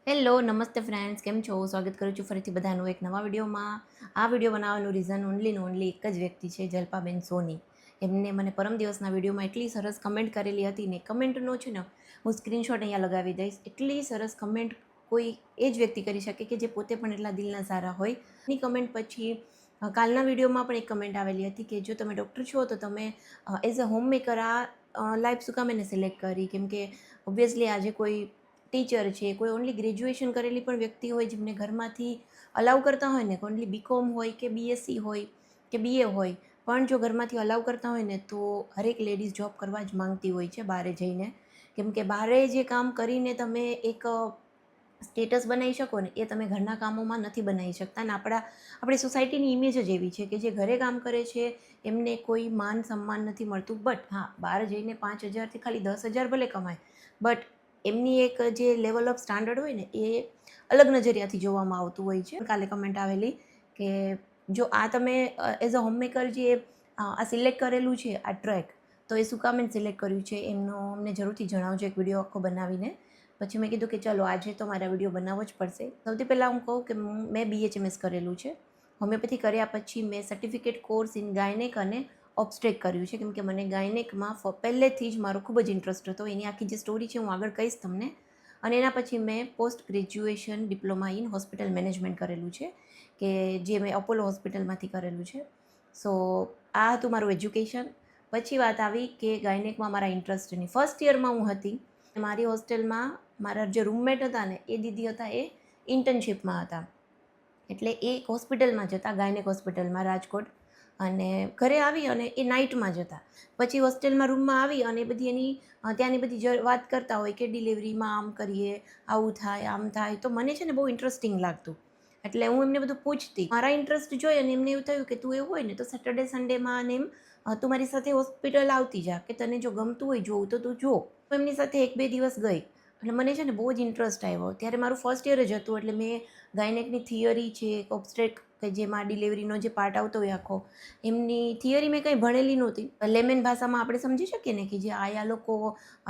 Hello નમસ્તે friends, કેમ છો? સ્વાગત કરું છું ફરીથી બધાનું એક નવા વિડીયોમાં. આ વિડીયો બનાવવાનું રીઝન ઓનલી ને ઓનલી એક જ વ્યક્તિ છે, જલ્પાબેન સોની. એમને મને પરમ દિવસના વિડીયોમાં એટલી સરસ કમેન્ટ કરેલી હતી ને, કમેન્ટનો છે ને હું સ્ક્રીનશોટ અહીંયા લગાવી દઈશ. એટલી સરસ કમેન્ટ કોઈ એ જ વ્યક્તિ કરી શકે કે જે પોતે પણ એટલા દિલના સારા હોય. એની કમેન્ટ પછી કાલના વિડીયોમાં પણ એક કમેન્ટ આવેલી હતી કે જો તમે ડૉક્ટર છો તો તમે એઝ અ હોમ મેકર આ લાઈફ શું કામ એને સિલેક્ટ કરી, કેમ કે ઓબ્વિયસલી આજે કોઈ ટીચર છે, કોઈ ઓનલી ગ્રેજ્યુએશન કરેલી પણ વ્યક્તિ હોય જેમને ઘરમાંથી અલાઉ કરતા હોય ને, ઓનલી બીકોમ હોય કે બીએસસી હોય કે બીએ હોય, પણ જો ઘરમાંથી અલાઉ કરતા હોય ને તો હરેક લેડીઝ જોબ કરવા જ માંગતી હોય છે બહારે જઈને. કેમ કે બહારે જે કામ કરીને તમે એક સ્ટેટસ બનાવી શકો ને, એ તમે ઘરના કામોમાં નથી બનાવી શકતા. અને આપણી સોસાયટીની ઇમેજ જ એવી છે કે જે ઘરે કામ કરે છે એમને કોઈ માન સન્માન નથી મળતું. બટ હા, બહાર જઈને 5,000થી ખાલી 10,000 ભલે કમાય, બટ એમની એક જે લેવલ ઓફ સ્ટાન્ડર્ડ હોય ને એ અલગ નજરિયાથી જોવામાં આવતું હોય છે. કાલે કમેન્ટ આવેલી કે જો આ તમે એઝ અ હોમમેકર જે આ સિલેક્ટ કરેલું છે આ ટ્રેક, તો એ શું કામ સિલેક્ટ કર્યું છે એમનો અમને જરૂરથી જણાવજો એક વિડીયો આખો બનાવીને. પછી મેં કીધું કે ચલો આજે તો મારા વિડીયો બનાવવો જ પડશે. સૌથી પહેલાં હું કહું કે મેં BHMS કરેલું છે. હોમિયોપેથી કર્યા પછી મેં સર્ટિફિકેટ કોર્સ ઇન ગાયનેક અને ઓબ્સ્ટ્રેક કર્યું છે, કેમ કે મને ગાયનેકમાં પહેલેથી જ મારો ખૂબ જ ઇન્ટરેસ્ટ હતો. એની આખી જે સ્ટોરી છે હું આગળ કહીશ તમને. અને એના પછી મેં post graduation diploma in hospital management કરેલું છે, કે જે મેં અપોલો હોસ્પિટલમાંથી કરેલું છે. સો આ હતું મારું એજ્યુકેશન. પછી વાત આવી કે ગાયનેકમાં મારા ઇન્ટરેસ્ટની. ફર્સ્ટ યરમાં હું હતી, મારી હોસ્ટેલમાં મારા જે રૂમમેટ હતા ને એ દીદી હતા, એ ઇન્ટર્નશીપમાં હતા. એટલે એ એક હોસ્પિટલમાં જતા, ગાયનેક હોસ્પિટલમાં રાજકોટ, અને ઘરે આવી અને એ નાઇટમાં જતા. પછી હોસ્ટેલમાં રૂમમાં આવી અને બધી એની ત્યાંની બધી વાત કરતા હોય કે ડિલિવરીમાં આમ કરીએ, આવું થાય, આમ થાય. તો મને છે ને બહુ ઇન્ટરેસ્ટિંગ લાગતું, એટલે હું એમને બધું પૂછતી. મારા ઇન્ટરેસ્ટ જોઈ અને એમને એવું થયું કે તું એવું હોય ને તો સેટરડે સન્ડેમાં અને એમ તું મારી સાથે હોસ્પિટલ આવતી જા, કે તને જો ગમતું હોય જોવું તો તું જો. એમની સાથે 1-2 દિવસ ગઈ એટલે મને છે ને બહુ જ ઇન્ટરેસ્ટ આવ્યો. ત્યારે મારું ફર્સ્ટ યર જ હતું, એટલે મેં ગાયનેકની થિયરી છે, ઓબ્સ્ટ્રેક કે જેમાં ડિલિવરીનો જે પાર્ટ આવતો હોય આખો, એમની થિયરી મેં કંઈ ભણેલી નહોતી. લેમેન ભાષામાં આપણે સમજી શકીએ ને કે જે આયા લોકો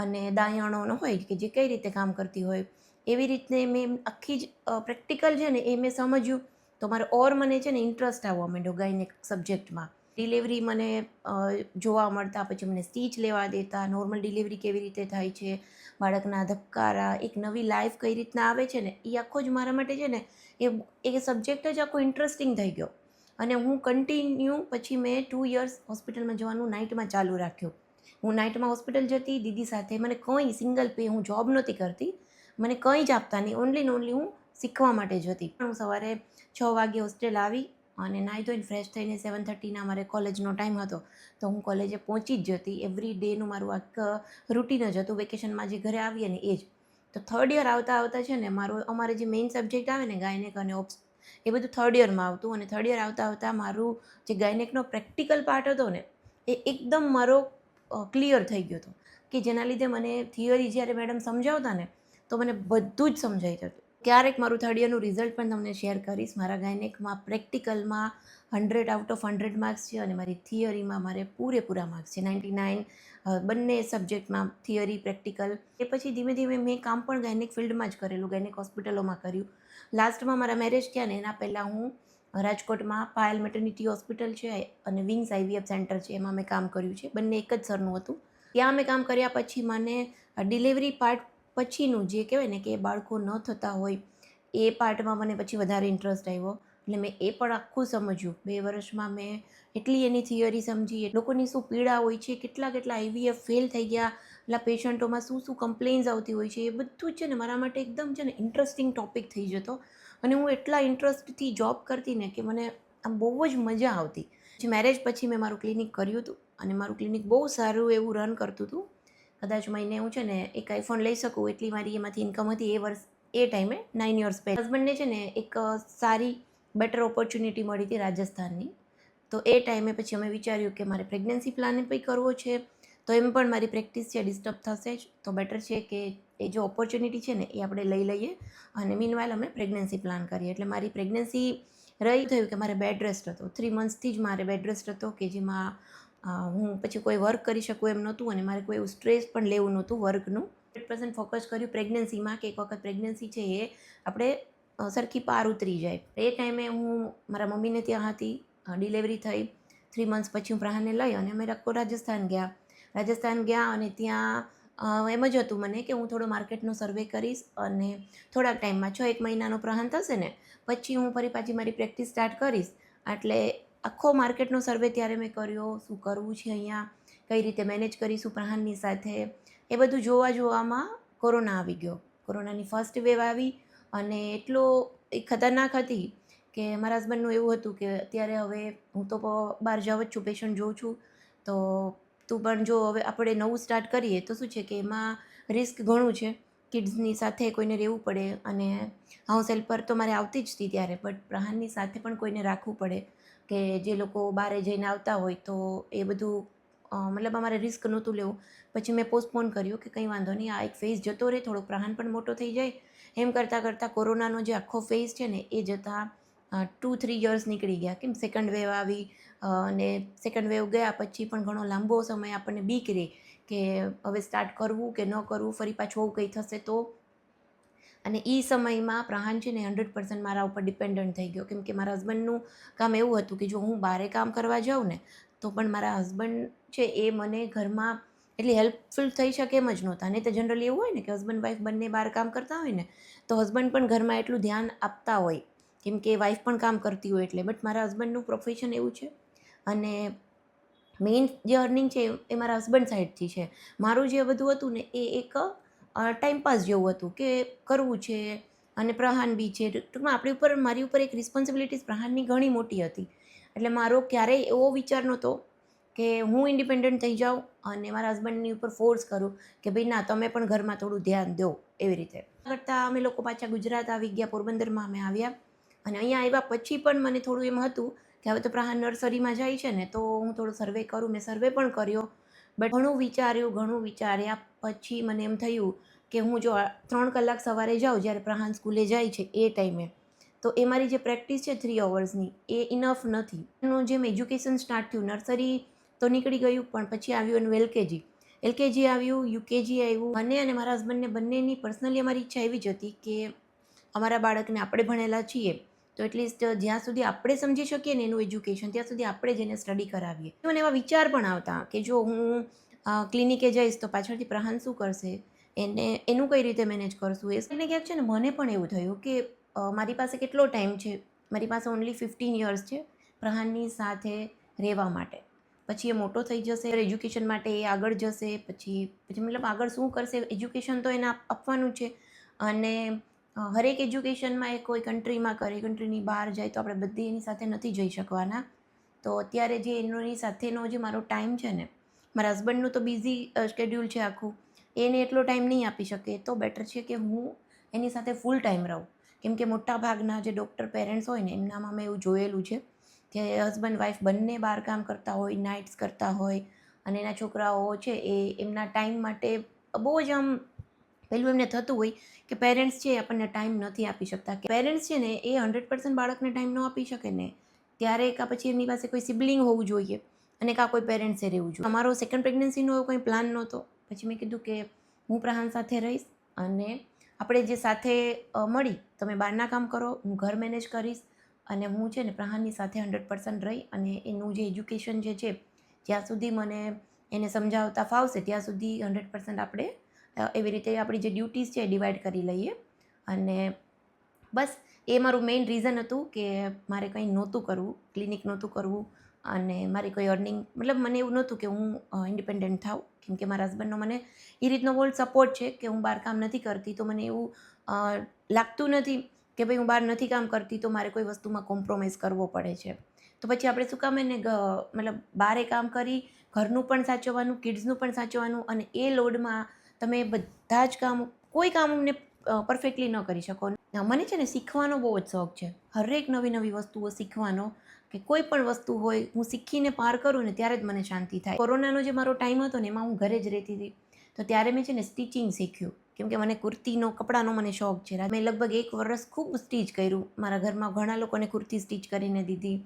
અને દાયાણોનો હોય કે જે કઈ રીતે કામ કરતી હોય, એવી રીતે મેં આખી જ પ્રેક્ટિકલ છે ને એ મેં સમજ્યું. તો મને છે ને ઇન્ટરેસ્ટ આવવા માંડ્યો ગાયનેક સબ્જેક્ટમાં. ડિલિવરી મને જોવા મળતા, પછી મને સ્ટીચ લેવા દેતા, નોર્મલ ડિલિવરી કેવી રીતે થાય છે, બાળકના ધબકારા, એક નવી લાઈફ કઈ રીતના આવે છે ને, એ આખો જ મારા માટે છે ને એ સબ્જેક્ટ જ આખો ઇન્ટરેસ્ટિંગ થઈ ગયો. અને હું કન્ટિન્યુ પછી મેં 2 યર્સ હોસ્પિટલમાં જવાનું નાઇટમાં ચાલુ રાખ્યું. હું નાઇટમાં હોસ્પિટલ જતી દીદી સાથે. મને કંઈ સિંગલ પે, હું જોબ નહોતી કરતી, મને કંઈ જ આપતા નહીં, ઓનલી ને ઓનલી હું શીખવા માટે જતી. હું સવારે 6 વાગે હોસ્ટેલ આવી અને નાહી ધોઈને ફ્રેશ થઈને 7:30ના મારે કોલેજનો ટાઈમ હતો, તો હું કોલેજે પહોંચી જ જતી. એવરી ડેનું મારું એક રૂટીન જ હતું. વેકેશનમાં જે ઘરે આવીએ ને એ જ. તો થર્ડ યર આવતા આવતા છે ને અમારે જે મેઇન સબ્જેક્ટ આવે ને ગાયનેક અને ઓબ્સ, એ બધું થર્ડ યરમાં આવતું. અને થર્ડ યર આવતા આવતા મારું જે ગાયનેકનો પ્રેક્ટિકલ પાર્ટ હતો ને એ એકદમ મારો ક્લિયર થઈ ગયો હતો, કે જેના લીધે મને થિયરી જ્યારે મેડમ સમજાવતા ને તો મને બધું જ સમજાઈ જતું. ક્યારેક મારું થર્ડ યરનું રિઝલ્ટ પણ તમને શેર કરીશ. મારા ગાયનેકમાં પ્રેક્ટિકલમાં 100 આઉટ ઓફ 100 માર્ક્સ છે, અને મારી થિયરીમાં મારે પૂરેપૂરા માર્ક્સ છે, 99. બંને સબ્જેક્ટમાં થિયરી પ્રેક્ટિકલ. એ પછી ધીમે ધીમે મેં કામ પણ ગાયનેક ફિલ્ડમાં જ કરેલું, ગાયનેક હોસ્પિટલોમાં કર્યું. લાસ્ટમાં મારા મેરેજ થયા ને એના પહેલાં હું રાજકોટમાં પાયલ મેટર્નિટી હોસ્પિટલ છે અને વિંગ્સ IVF સેન્ટર છે, એમાં મેં કામ કર્યું છે. બંને એક જ સરનું હતું. ત્યાં મેં કામ કર્યા પછી મને ડિલિવરી પાર્ટ પછીનું જે કહેવાય ને કે બાળકો ન થતા હોય એ પાર્ટમાં મને પછી વધારે ઇન્ટરેસ્ટ આવ્યો. એટલે મેં એ પણ આખું સમજ્યું. 2 વર્ષમાં મેં એટલી એની થિયરી સમજી, લોકોની શું પીડા હોય છે, કેટલા IVF ફેલ થઈ ગયા, એટલા પેશન્ટોમાં શું કમ્પ્લેન્સ આવતી હોય છે, એ બધું જ છે ને મારા માટે એકદમ છે ને ઇન્ટરેસ્ટિંગ ટૉપિક થઈ જતો. અને હું એટલા ઇન્ટરેસ્ટથી જોબ કરતી ને કે મને આમ બહુ જ મજા આવતી. પછી મેરેજ પછી મેં મારું ક્લિનિક કર્યું હતું, અને મારું ક્લિનિક બહુ સારું એવું રન કરતું હતું. કદાચ મહિને હું છે ને એક આઈફોન લઈ શકું એટલી મારી એમાંથી ઇન્કમ હતી એ ટાઈમે, 9 યર્સ પહેલાં. હસબન્ડને છે ને એક સારી બેટર ઓપોર્ચ્યુનિટી મળી હતી રાજસ્થાનની. તો એ ટાઈમે પછી અમે વિચાર્યું કે મારે પ્રેગ્નન્સી પ્લાન પણ કરવો છે, તો એમ પણ મારી પ્રેક્ટિસ છે ડિસ્ટર્બ થશે જ, તો બેટર છે કે એ જો ઓપોર્ચ્યુનિટી છે ને એ આપણે લઈ લઈએ, અને મીનવાઇલ અમે પ્રેગ્નન્સી પ્લાન કરીએ. એટલે મારી પ્રેગ્નન્સી થયું કે મારે બેડ રેસ્ટ હતો. 3 મંથ્સથી જ મારે બેડ રેસ્ટ હતો, કે જેમાં હું પછી કોઈ વર્ક કરી શકું એમ નહોતું, અને મારે કોઈ એવું સ્ટ્રેસ પણ લેવું નહોતું વર્કનું. 100% ફોકસ કર્યું પ્રેગ્નન્સીમાં કે એક વખત પ્રેગ્નન્સી છે એ આપણે સરખી પાર ઉતરી જાય. એ ટાઈમે હું મારા મમ્મીને ત્યાં હતી, ડિલિવરી થઈ 3 મંથ્સ પછી હું પ્રાણને લઈ અને અમે રાજસ્થાન ગયા અને ત્યાં એમ જ હતું મને કે હું થોડો માર્કેટનો સર્વે કરીશ અને થોડાક ટાઈમમાં 6-1 મહિનાનો પ્રહાન થશે ને પછી હું ફરી પાછી મારી પ્રેક્ટિસ સ્ટાર્ટ કરીશ. એટલે આખો માર્કેટનો સર્વે ત્યારે મેં કર્યો, શું કરવું છે અહીંયા, કઈ રીતે મેનેજ કરીશું પ્રહાનની સાથે, એ બધું જોવામાં કોરોના આવી ગયો. કોરોનાની ફર્સ્ટ વેવ આવી અને એટલો એ ખતરનાક હતી કે મારા હસબન્ડનું એવું હતું કે અત્યારે હવે હું તો બહાર જાઉં જ છું, પેશન્ટ જોઉં છું, તો તું પણ જો હવે આપણે નવું સ્ટાર્ટ કરીએ તો શું છે કે એમાં રિસ્ક ઘણું છે, કિડ્સની સાથે કોઈને રહેવું પડે અને હાઉસ હેલ્પર તો મારે આવતી જ હતી ત્યારે, બટ પ્રહાનની સાથે પણ કોઈને રાખવું પડે કે જે લોકો બહાર જઈને આવતા હોય, તો એ બધું મતલબ અમારે રિસ્ક નહોતું લેવું. પછી મેં પોસ્ટપોન કર્યું કે કંઈ વાંધો નહીં, આ એક ફેઝ જતો રહે, થોડો પ્રહાન પણ મોટો થઈ જાય. એમ કરતાં કોરોનાનો જે આખો ફેઝ છે ને એ જતાં 2-3 યર્સ નીકળી ગયા. કેમ સેકન્ડ વેવ આવી અને સેકન્ડ વેવ ગયા પછી પણ ઘણો લાંબો સમય આપણને બીક રહે કે હવે સ્ટાર્ટ કરવું કે ન કરવું, ફરી પાછું આવું કંઈ થશે તો. અને એ સમયમાં પ્રહાન છે ને 100% મારા ઉપર ડિપેન્ડન્ટ થઈ ગયો, કેમ કે મારા હસબન્ડનું કામ એવું હતું કે જો હું બહારે કામ કરવા જાઉં ને તો પણ મારા હસબન્ડ છે એ મને ઘરમાં એટલી હેલ્પફુલ થઈ શકે એમ જ નહોતા. નહીં તો જનરલી એવું હોય ને કે હસબન્ડ વાઈફ બંને બહાર કામ કરતા હોય ને તો હસબન્ડ પણ ઘરમાં એટલું ધ્યાન આપતા હોય કેમ કે વાઈફ પણ કામ કરતી હોય એટલે. બટ મારા હસબન્ડનું પ્રોફેશન એવું છે અને મેઇન જે અર્નિંગ છે એ મારા હસબન્ડ સાઈડથી છે. મારું જે બધું હતું ને એ એક ટાઈમપાસ જેવું હતું કે કરવું છે અને પ્રહાન બી છે. ટૂંકમાં મારી ઉપર એક રિસ્પોન્સિબિલિટીઝ પ્રહાનની ઘણી મોટી હતી. એટલે મારો ક્યારેય એવો વિચાર નહોતો કે હું ઇન્ડિપેન્ડન્ટ થઈ જાઉં અને મારા હસબન્ડની ઉપર ફોર્સ કરું કે ભાઈ ના તમે પણ ઘરમાં થોડું ધ્યાન દો એવી રીતે. કરતાં અમે લોકો પાછા ગુજરાત આવી ગયા, પોરબંદરમાં અમે આવ્યા અને અહીંયા આવ્યા પછી પણ મને થોડું એમ હતું કે હવે તો પ્રહાન નર્સરીમાં જાય છે ને તો હું થોડો સર્વે કરું. મેં સર્વે પણ કર્યો, બટ ઘણું વિચાર્યા પછી મને એમ થયું કે હું જો 3 કલાક સવારે જાઉં જ્યારે પ્રહાન સ્કૂલે જાય છે એ ટાઈમે, તો એ મારી જે પ્રેક્ટિસ છે 3 અવર્સની એ ઇનફ નથી. એનું જેમ એજ્યુકેશન સ્ટાર્ટ થયું, નર્સરી તો નીકળી ગયું પણ પછી આવ્યું એનું એલકેજી આવ્યું, યુકેજી આવ્યું. મને અને મારા હસબન્ડને બંનેની પર્સનલી અમારી ઈચ્છા એવી જ હતી કે અમારા બાળકને આપણે ભણેલા છીએ તો એટલીસ્ટ જ્યાં સુધી આપણે સમજી શકીએ ને એનું એજ્યુકેશન ત્યાં સુધી આપણે જ એને સ્ટડી કરાવીએ. મને એવા વિચાર પણ આવતા કે જો હું ક્લિનિકે જઈશ તો પાછળથી પ્રહાન શું કરશે, એનું કઈ રીતે મેનેજ કરશું. એને ક્યાંક છે ને મને પણ એવું થયું કે મારી પાસે કેટલો ટાઈમ છે, મારી પાસે ઓનલી 15 યર્સ છે પ્રહાનની સાથે રહેવા માટે. પછી એ મોટો થઈ જશે, એજ્યુકેશન માટે એ આગળ જશે, પછી મતલબ આગળ શું કરશે, એજ્યુકેશન તો એને આપવાનું છે અને હરેક એજ્યુકેશનમાં એ કોઈ કન્ટ્રીમાં કરે, કન્ટ્રીની બહાર જાય તો આપણે બધી એની સાથે નથી જઈ શકવાના. તો અત્યારે જે એની સાથેનો જે મારો ટાઈમ છે ને, મારા હસબન્ડનું તો બિઝી શેડ્યુલ છે આખું, એને એટલો ટાઈમ નહીં આપી શકે, તો બેટર છે કે હું એની સાથે ફૂલ ટાઈમ રહું. કેમ કે મોટા ભાગના જે ડૉક્ટર પેરેન્ટ્સ હોય ને એમનામાં મેં એવું જોયેલું છે કે હસબન્ડ વાઈફ બંને બહાર કામ કરતા હોય, નાઇટ્સ કરતા હોય અને એના છોકરાઓ છે એ એમના ટાઈમ માટે બહુ જ આમ પેલું એમને થતું હોય કે પેરેન્ટ્સ છે આપણને ટાઈમ નથી આપી શકતા. કે પેરેન્ટ્સ છે ને એ 100% બાળકને ટાઈમ ન આપી શકે ને ત્યારે કાં પછી એમની પાસે કોઈ સિબલિંગ હોવું જોઈએ અને કાં કોઈ પેરેન્ટ્સે રહેવું જોઈએ. અમારો સેકન્ડ પ્રેગ્નન્સીનો એવો કોઈ પ્લાન નહોતો. પછી મેં કીધું કે હું પ્રહાન સાથે રહીશ અને આપણે જે સાથે મળી, તમે બહારના કામ કરો, હું ઘર મેનેજ કરીશ અને હું છે ને પ્રહાનની સાથે 100% રહી અને એનું જે એજ્યુકેશન જે છે જ્યાં સુધી મને એને સમજાવતા ફાવશે ત્યાં સુધી 100% આપણે એવી રીતે આપણી જે ડ્યુટીઝ છે એ ડિવાઈડ કરી લઈએ. અને બસ એ મારું મેઇન રીઝન હતું કે મારે કંઈ નહોતું કરવું, ક્લિનિક નહોતું કરવું અને મારી કોઈ અર્નિંગ મતલબ મને એવું નહોતું કે હું ઇન્ડિપેન્ડન્ટ થાઉં. કેમ કે મારા હસબન્ડનો મને એ રીતનો બોલ સપોર્ટ છે કે હું બહાર કામ નથી કરતી તો મને એવું લાગતું નથી કે ભાઈ હું બહાર નથી કામ કરતી તો મારે કોઈ વસ્તુમાં કોમ્પ્રોમાઇઝ કરવો પડે છે. તો પછી આપણે શું કામ એને મતલબ બહારે કામ કરી ઘરનું પણ સાચવવાનું, કિડ્સનું પણ સાચવવાનું અને એ લોડમાં તમે બધા જ કામ, કોઈ કામ અમને પરફેક્ટલી ન કરી શકો. મને છે ને શીખવાનો બહુ જ શોખ છે, હરેક નવી વસ્તુઓ શીખવાનો કે કોઈ પણ વસ્તુ હોય હું શીખીને પાર કરું ને ત્યારે જ મને શાંતિ થાય. કોરોનાનો જે મારો ટાઈમ હતો ને એમાં હું ઘરે જ રહેતી હતી તો ત્યારે મેં છે ને સ્ટિચિંગ શીખ્યું. કેમ કે મને કુર્તીનો, કપડાનો મને શોખ છે. મેં લગભગ 1 વર્ષ ખૂબ સ્ટીચ કર્યું. મારા ઘરમાં ઘણા લોકોને કુર્તી સ્ટીચ કરીને દીધી,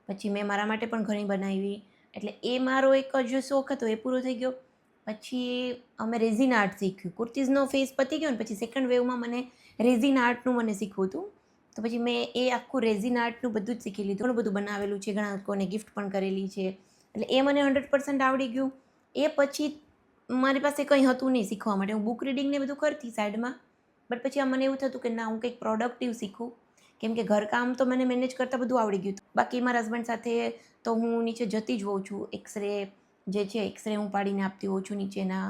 પછી મેં મારા માટે પણ ઘણી બનાવી. એટલે એ મારો એક જે શોખ હતો એ પૂરો થઈ ગયો. પછી અમે રેઝિન આર્ટ શીખ્યું. કુર્તીઝનો ફેઝ પતી ગયો ને પછી સેકન્ડ વેવમાં મને રેઝિન આર્ટનું મને શીખવું હતું. તો પછી મેં એ આખું રેઝિન આર્ટનું બધું જ શીખી લીધું. ઘણું બધું બનાવેલું છે, ઘણા લોકોને ગિફ્ટ પણ કરેલી છે. એટલે એ મને 100% આવડી ગયું. એ પછી મારી પાસે કંઈ હતું નહીં શીખવા માટે. હું બુક રીડિંગને બધું કરતી સાઈડમાં, બટ પછી આ મને એવું થતું કે ના, હું કંઈક પ્રોડક્ટિવ શીખું, કેમ કે ઘરકામ તો મને મેનેજ કરતાં બધું આવડી ગયું. બાકી મારા હસબન્ડ સાથે તો હું નીચે જતી જ હોઉં છું. એક્સરે જે છે, એક્સરે હું પાડીને આપતી હોઉં છું નીચેના.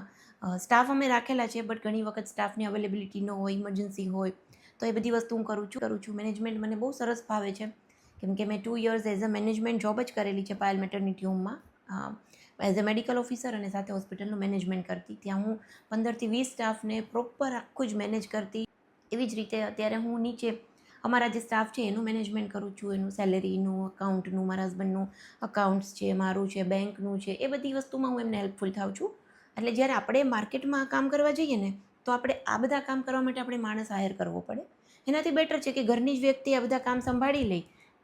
સ્ટાફ અમે રાખેલા છે, બટ ઘણી વખત સ્ટાફની અવેલેબિલિટી ન હોય, ઇમરજન્સી હોય, તો એ બધી વસ્તુ હું કરું છું. મેનેજમેન્ટ મને બહુ સરસ ભાવે છે, કેમ કે મેં 2 years as a management job જ કરેલી છે પાયલ મેટર્નિટી હોમમાં, એઝ અ મેડિકલ ઓફિસર અને સાથે હોસ્પિટલનું મેનેજમેન્ટ કરતી. ત્યાં હું 15થી 20 સ્ટાફને પ્રોપર આખું જ મેનેજ કરતી. એવી જ રીતે અત્યારે હું નીચે અમારા જે સ્ટાફ છે એનું મેનેજમેન્ટ કરું છું, એનું સેલેરીનું, અકાઉન્ટનું, મારા હસબન્ડનું અકાઉન્ટ્સ છે, મારું છે, બેંકનું છે, એ બધી વસ્તુમાં હું એમને હેલ્પફુલ થાઉં છું. એટલે જ્યારે આપણે માર્કેટમાં કામ કરવા જઈએ ને, તો આપણે આ બધા કામ કરવા માટે આપણે માણસ હાયર કરવો પડે. એનાથી બેટર છે કે ઘરની જ વ્યક્તિ આ બધા કામ સંભાળી લે,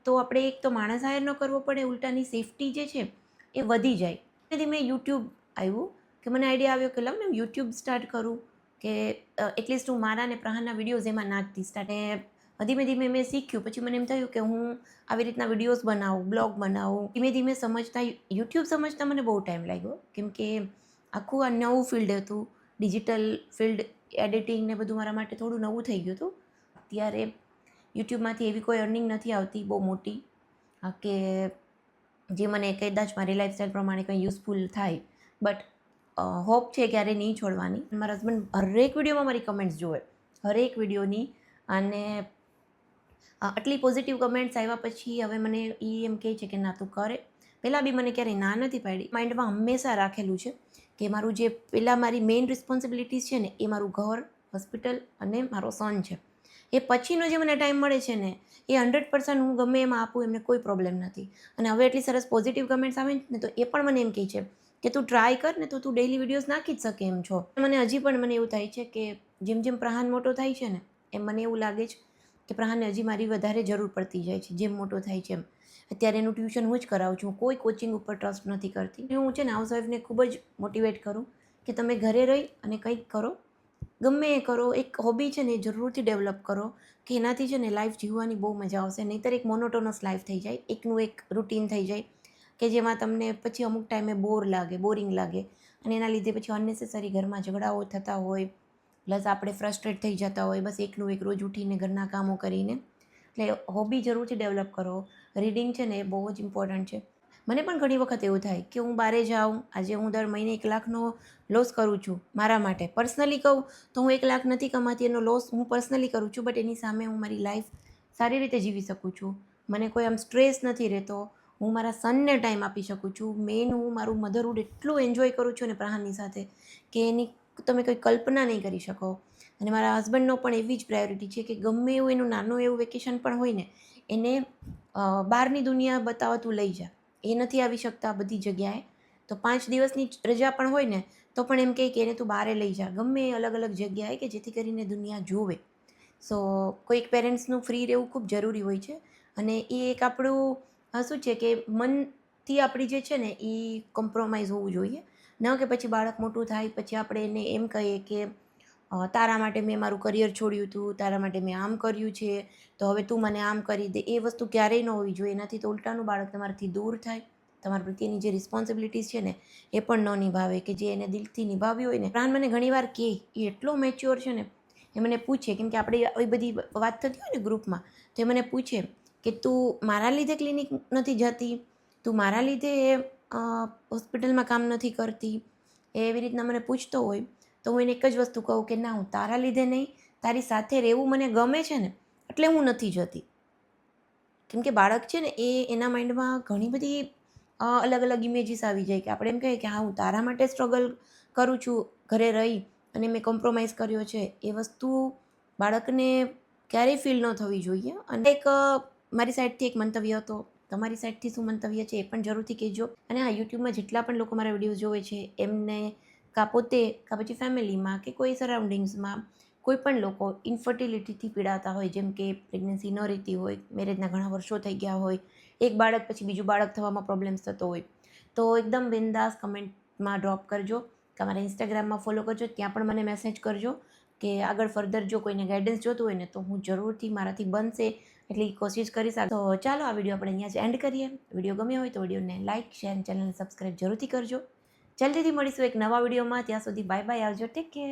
તો આપણે એક તો માણસ હાયર ન કરવો પડે, ઉલટાની સેફટી જે છે એ વધી જાય. ધીમે યુટ્યુબ આવ્યું કે મને આઈડિયા આવ્યો કે લાવ ને યુટ્યુબ સ્ટાર્ટ કરું, કે એટલીસ્ટ હું મારા ને પ્રહારના વિડીયોઝ એમાં નાખતી સ્ટાર્ટ. ધીમે ધીમે મેં શીખ્યું. પછી મને એમ થયું કે હું આવી રીતના વિડીયોઝ બનાવું, બ્લોગ બનાવું. ધીમે ધીમે સમજતા, યુટ્યુબ સમજતા મને બહુ ટાઈમ લાગ્યો, કેમ કે આખું આ નવું ફિલ્ડ હતું. ડિજિટલ ફિલ્ડ, એડિટિંગ ને બધું મારા માટે થોડું નવું થઈ ગયું હતું. અત્યારે યુટ્યુબમાંથી એવી કોઈ અર્નિંગ નથી આવતી બહુ મોટી, કે જે મને કદાચ મારી લાઈફસ્ટાઈલ પ્રમાણે કંઈ યુઝફુલ થાય. બટ હોપ છે ક્યારે નહીં છોડવાની. મારા હસબન્ડ હરેક વિડીયોમાં મારી કમેન્ટ્સ જોવે, હરેક વિડીયોની. અને આટલી પોઝિટિવ કમેન્ટ્સ આવ્યા પછી હવે મને એ એમ કહે છે કે ના, તું કરે. પહેલાં બી મને ક્યારેય ના નથી પાડી. માઇન્ડમાં હંમેશા રાખેલું છે કે મારું જે પહેલાં મારી મેઇન રિસ્પોન્સિબિલિટીઝ છે ને, એ મારું ઘર, હોસ્પિટલ અને મારો સન છે. એ પછીનો જે મને ટાઈમ મળે છે ને, એ 100% હું ગમે એમાં આપું, એમને કોઈ પ્રોબ્લેમ નથી. અને હવે એટલી સરસ પોઝિટિવ કમેન્ટ્સ આવે ને, તો એ પણ મને એમ કહે છે કે તું ટ્રાય કર ને, તો તું ડેઈલી વિડીયોઝ નાખી જ શકે એમ છો. મને હજી પણ મને એવું થાય છે કે જેમ જેમ પ્રહાન મોટો થાય છે ને, એમ મને એવું લાગે છે કે પ્રહાનને હજી મારી વધારે જરૂર પડતી જાય છે જેમ મોટો થાય છે એમ. અત્યારે એનું ટ્યુશન હું જ કરાવું છું. કોઈ કોચિંગ ઉપર ટ્રસ્ટ નથી કરતી. હું છે ને હાઉસવાઈફને ખૂબ જ મોટિવેટ કરું કે તમે ઘરે રહી અને કંઈક કરો, ગમે એ કરો. એક હોબી છે ને એ જરૂરથી ડેવલપ કરો, કે એનાથી છે ને લાઈફ જીવવાની બહુ મજા આવશે. નહીંતર એક મોનોટોનસ લાઈફ થઈ જાય, એકનું એક રૂટીન થઈ જાય, કે જેમાં તમને પછી અમુક ટાઈમે બોરિંગ લાગે. અને એના લીધે પછી અનનેસેસરી ઘરમાં ઝઘડાઓ થતા હોય, પ્લસ આપણે ફ્રસ્ટ્રેટ થઈ જતા હોય બસ એકનું એક રોજ ઉઠીને ઘરના કામો કરીને. એટલે હોબી જરૂરથી ડેવલપ કરો. રીડિંગ છે ને એ બહુ જ ઇમ્પોર્ટન્ટ છે. મને પણ ઘણી વખત એવું થાય કે હું બહાર જાઉં. આજે હું દર મહિને 1 લાખનો લોસ કરું છું મારા માટે. પર્સનલી કહું તો હું 1 લાખ નથી કમાતી, એનો લોસ હું પર્સનલી કરું છું, બટ એની સામે હું મારી લાઈફ સારી રીતે જીવી શકું છું. મને કોઈ આમ સ્ટ્રેસ નથી રહેતો. હું મારા સનને ટાઈમ આપી શકું છું. મેઇન હું મારું મધરહુડ એટલું એન્જોય કરું છું ને પ્રહાનની સાથે, કે એની તમે કોઈ કલ્પના નહીં કરી શકો. અને મારા હસબન્ડનો પણ એવી જ પ્રાયોરિટી છે કે ગમે એવું એનું નાનું એવું વેકેશન પણ હોય ને, એને બહારની દુનિયા બતાવવા તું લઈ જા. એ નથી આવી શકતા બધી જગ્યાએ, તો 5 દિવસની રજા પણ હોય ને, તો પણ એમ કહે કે એને તું બહારે લઈ જા, ગમે અલગ અલગ જગ્યાએ, કે જેથી કરીને દુનિયા જોવે. સો કોઈક પેરેન્ટ્સનું ફ્રી રહેવું ખૂબ જરૂરી હોય છે. અને એ એક આપણું શું છે કે મનથી આપણી જે છે ને એ કોમ્પ્રોમાઇઝ હોવું જોઈએ. ન કે પછી બાળક મોટું થાય પછી આપણે એને એમ કહીએ કે તારા માટે મેં મારું કરિયર છોડ્યું હતું, તારા માટે મેં આમ કર્યું છે, તો હવે તું મને આમ કરી દે. એ વસ્તુ ક્યારેય ન હોવી જોઈએ. એનાથી તો ઉલટાનું બાળક તમારાથી દૂર થાય, તમારા પ્રત્યેની જે રિસ્પોન્સિબિલિટીઝ છે ને એ પણ ન નિભાવે, કે જે એને દિલથી નિભાવવી હોય ને. પ્રાણ મને ઘણીવાર કહે, એ એટલો મેચ્યોર છે ને, એ મને પૂછે, કેમ કે આપણે આવી બધી વાત થતી હોય ને ગ્રુપમાં, તો એ મને પૂછે કે તું મારા લીધે ક્લિનિક નથી જતી, તું મારા લીધે હોસ્પિટલમાં કામ નથી કરતી. એવી રીતના મને પૂછતો હોય, તો હું એને એક જ વસ્તુ કહું કે ના, હું તારા લીધે નહીં, તારી સાથે રહેવું મને ગમે છે ને, એટલે હું નથી જતી. કેમ કે બાળક છે ને એ એના માઇન્ડમાં ઘણી બધી અલગ અલગ ઇમેજીસ આવી જાય, કે આપણે એમ કહીએ કે હા, હું તારા માટે સ્ટ્રગલ કરું છું ઘરે રહી અને મેં કોમ્પ્રોમાઇઝ કર્યો છે. એ વસ્તુ બાળકને ક્યારેય ફીલ ન થવી જોઈએ. અને એક મારી સાઈડથી એક મંતવ્ય હતો, તમારી સાઈડથી શું મંતવ્ય છે એ પણ જરૂરથી કહેજો. અને હા, યુટ્યુબમાં જેટલા પણ લોકો મારા વિડીયોઝ જોવે છે, એમને કાં પોતે કાં પછી ફેમિલીમાં કે કોઈ સરાઉન્ડિંગ્સમાં કોઈ પણ લોકો ઇન્ફર્ટિલિટીથી પીડાતા હોય, જેમ કે પ્રેગ્નન્સી ન રહેતી હોય, મેરેજના ઘણા વર્ષો થઈ ગયા હોય, એક બાળક પછી બીજું બાળક થવામાં પ્રોબ્લેમ્સ થતો હોય, તો એકદમ બિંદાસ કમેન્ટમાં ડ્રોપ કરજો. કે મારા ઇન્સ્ટાગ્રામમાં ફોલો કરજો, ત્યાં પણ મને મેસેજ કરજો કે આગળ ફર્ધર જો કોઈને ગાઈડન્સ જોતું હોય ને તો હું જરૂરથી મારાથી બનશે એટલી કોશિશ કરીશ. તો ચાલો આ વિડીયો આપણે અહીંયા જ એન્ડ કરીએ. વિડીયો ગમ્યો હોય તો વિડીયોને લાઇક, શેર, ચેનલને સબસ્ક્રાઈબ જરૂરથી કરજો. જલ્દીથી મળીશું એક નવા વિડીયોમાં. ત્યાં સુધી બાય બાય, આવજો, ટેક કેર.